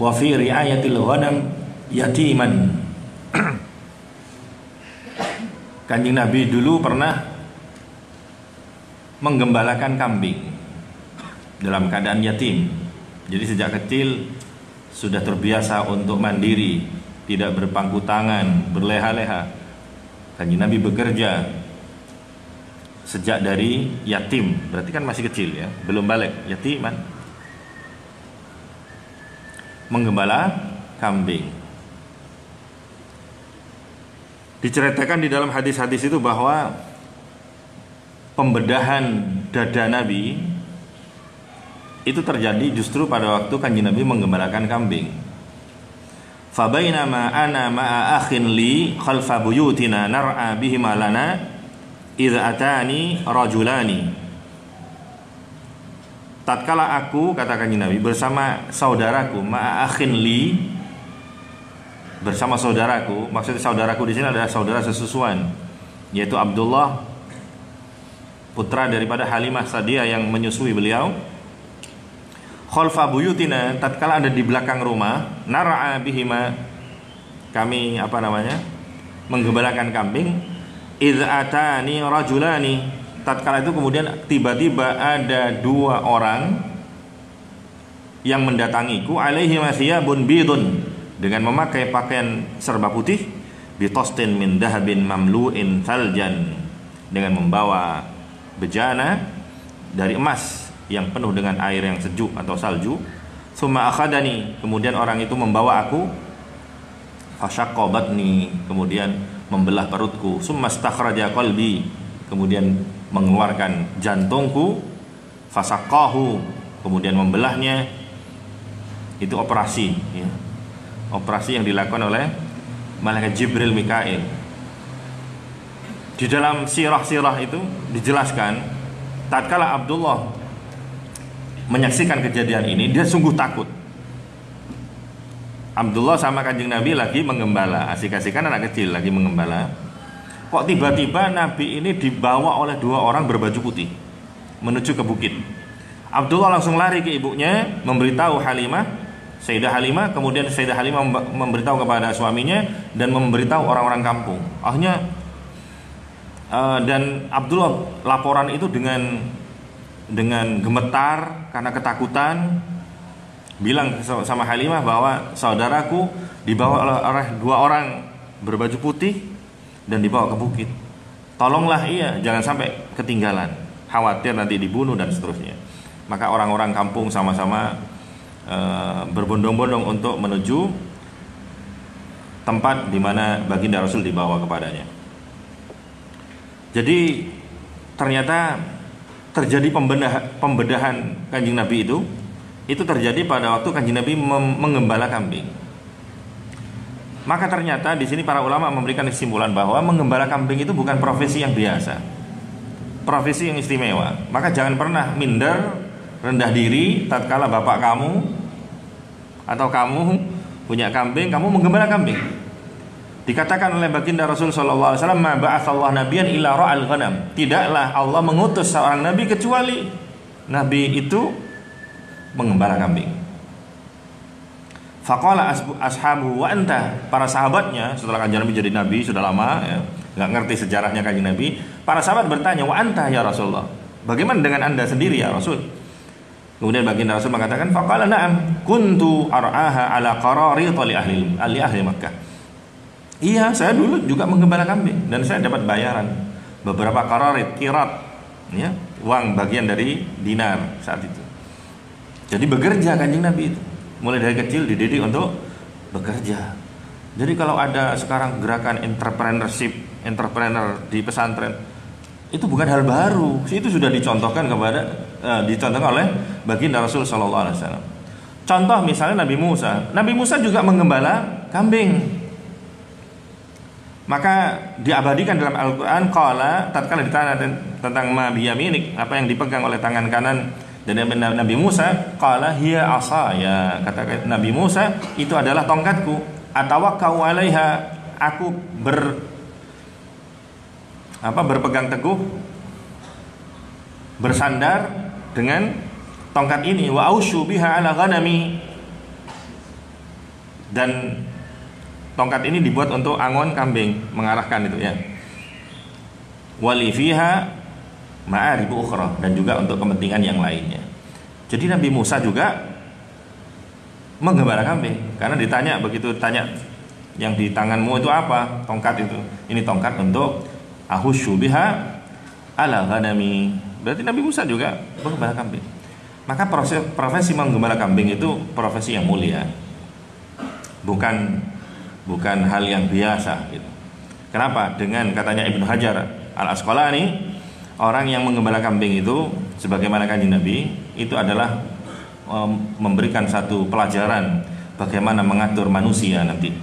wa fi ri'ayatil ghanam yatiman. Kanjeng Nabi dulu pernah menggembalakan kambing dalam keadaan yatim. Jadi sejak kecil sudah terbiasa untuk mandiri, tidak berpangku tangan, berleha-leha. Kanjeng Nabi bekerja sejak dari yatim, berarti kan masih kecil ya, belum balik, yatiman, menggembala kambing. Diceritakan di dalam hadis-hadis itu bahwa pembedahan dada Nabi itu terjadi justru pada waktu Kanjeng Nabi menggembalakan kambing. Fa bainama ana ma'a akhin li khalfa buyutina nar'a bihima lana idz atani rajulani. Tatkala aku, kata Kanjeng Nabi, bersama saudaraku, ma'a akhin li, bersama saudaraku, maksudnya saudaraku di sini adalah saudara sesusuan, yaitu Abdullah, putra daripada Halimah Sa'diyah yang menyusui beliau. Khalfa buyutina, tatkala ada di belakang rumah, nar'a bihima, kami menggembalakan kambing. Idz atani rajulani, tatkala itu kemudian tiba-tiba ada dua orang yang mendatangiku, alaihi mathiyabun bidun, dengan memakai pakaian serba putih, bitostin min dahabin mamlu'in thaljan, dengan membawa bejana dari emas yang penuh dengan air yang sejuk atau salju. Summa akhadani, kemudian orang itu membawa aku, fasyaqqa batni, kemudian membelah perutku. Summa stakhraja qalbi, kemudian mengeluarkan jantungku, fasaqqahu, kemudian membelahnya. Itu operasi ya. Operasi yang dilakukan oleh malaikat Jibril Mikail. Di dalam sirah-sirah itu dijelaskan, tatkala Abdullah menyaksikan kejadian ini, dia sungguh takut. Abdullah sama Kanjeng Nabi lagi menggembala, asik-asikan anak kecil lagi menggembala. Kok tiba-tiba Nabi ini dibawa oleh dua orang berbaju putih menuju ke bukit. Abdullah langsung lari ke ibunya, memberitahu Sayyidah Halimah, kemudian Sayyidah Halimah memberitahu kepada suaminya dan memberitahu orang-orang kampung. Akhirnya dan Abdullah laporan itu dengan gemetar karena ketakutan, bilang sama Halimah bahwa saudaraku dibawa oleh dua orang berbaju putih dan dibawa ke bukit. Tolonglah ia, jangan sampai ketinggalan, khawatir nanti dibunuh dan seterusnya. Maka orang-orang kampung sama-sama berbondong-bondong untuk menuju tempat di mana baginda Rasul dibawa kepadanya. Jadi ternyata terjadi pembedahan Kanjeng Nabi itu terjadi pada waktu Kanjeng Nabi menggembala kambing. Maka ternyata di sini para ulama memberikan kesimpulan bahwa menggembala kambing itu bukan profesi yang biasa, profesi yang istimewa. Maka jangan pernah minder, rendah diri tatkala bapak kamu atau kamu punya kambing, kamu menggembala kambing. Dikatakan oleh baginda Rasul sallallahu alaihi wasallam, "Ma ba'atsallahu nabiyyan illa ra'al ghanam." Tidaklah Allah mengutus seorang nabi kecuali nabi itu menggembala kambing. Faqala ashabu wa anta, para sahabatnya setelah Kanjeng Nabi jadi nabi sudah lama ya, enggak ngerti sejarahnya Kanjeng Nabi. Para sahabat bertanya, "Wa anta ya Rasulullah?" Bagaimana dengan Anda sendiri ya Rasul? Kemudian baginda Rasul mengatakan, faqala na'am kuntu ar'aha ala qararit li ahli Makkah. Iya, saya dulu juga menggembala kambing dan saya dapat bayaran beberapa qararit, qirat ya, uang bagian dari dinar saat itu. Jadi bekerja Kanjeng Nabi itu mulai dari kecil dididik untuk bekerja. Jadi kalau ada sekarang gerakan entrepreneur di pesantren, itu bukan hal baru, itu sudah dicontohkan oleh baginda Rasul sallallahu alaihi wasallam. Contoh misalnya Nabi Musa juga menggembala kambing. Maka diabadikan dalam Al-Qur'an, qala, tatkala ditanya tentang ma biyaminik, apa yang dipegang oleh tangan kanan dari Nabi Musa, qala hiya asaya, kata Nabi Musa, itu adalah tongkatku, atawakkau 'alaiha, aku berpegang teguh, bersandar dengan tongkat ini, wa ausyu biha ala ghanami, Dan tongkat ini dibuat untuk angon kambing, mengarahkan itu ya. Wali fiha ma'aribu ukhra, dan juga untuk kepentingan yang lainnya. Jadi Nabi Musa juga menggembala kambing, karena ditanya, begitu ditanya, yang di tanganmu itu apa? Tongkat itu. Ini tongkat untuk ahusyu biha ala ghanami. Berarti Nabi Musa juga menggembala kambing. Maka profesi menggembala kambing itu profesi yang mulia. Bukan hal yang biasa gitu. Kenapa? Dengan katanya Ibnu Hajar Al-Asqalani, orang yang menggembala kambing itu sebagaimana kanjeng Nabi itu adalah memberikan satu pelajaran bagaimana mengatur manusia nanti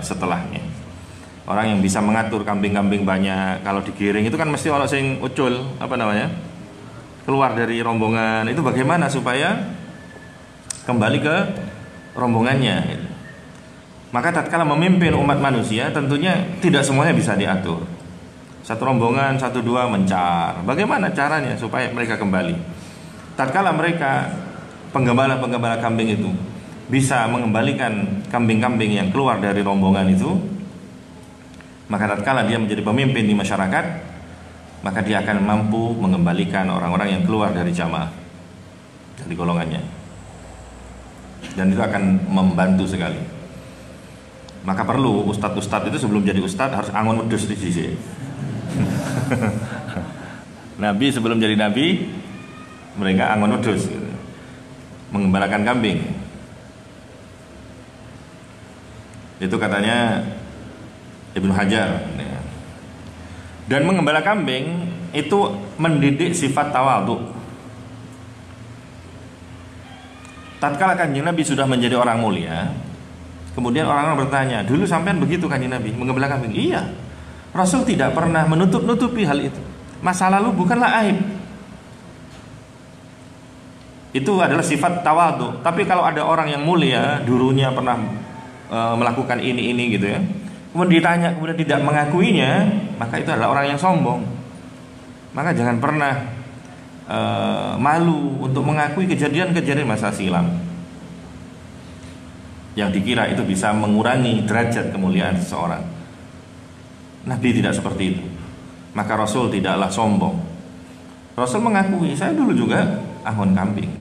setelahnya. Orang yang bisa mengatur kambing-kambing banyak, kalau digiring itu kan mesti orang sing ucul, apa namanya, keluar dari rombongan, itu bagaimana supaya kembali ke rombongannya gitu. Maka tatkala memimpin umat manusia tentunya tidak semuanya bisa diatur. Satu rombongan, satu dua mencar. Bagaimana caranya supaya mereka kembali? Tatkala mereka penggembala-penggembala kambing itu bisa mengembalikan kambing-kambing yang keluar dari rombongan itu, maka tatkala dia menjadi pemimpin di masyarakat, maka dia akan mampu mengembalikan orang-orang yang keluar dari jamaah, dari golongannya. Dan itu akan membantu sekali. Maka perlu ustadz-ustadz itu sebelum jadi ustadz harus angon wedhus di sisi. Nabi sebelum jadi nabi, mereka angon wedhus gitu, mengembalakan kambing. Itu katanya Ibnu Hajar. Dan mengembala kambing itu mendidik sifat tawadhu. Tatkala kanjeng Nabi sudah menjadi orang mulia, kemudian orang-orang bertanya, dulu sampean begitu kanjeng Nabi menggembala kambing? Iya. Rasul tidak pernah menutup-nutupi hal itu. Masa lalu bukanlah aib. Itu adalah sifat tawadhu. Tapi kalau ada orang yang mulia, dulunya pernah melakukan ini gitu ya, kemudian ditanya, kemudian tidak mengakuinya, maka itu adalah orang yang sombong. Maka jangan pernah malu untuk mengakui kejadian-kejadian masa silam yang dikira itu bisa mengurangi derajat kemuliaan seseorang. Nabi tidak seperti itu. Maka Rasul tidaklah sombong. Rasul mengakui, saya dulu juga angon kambing.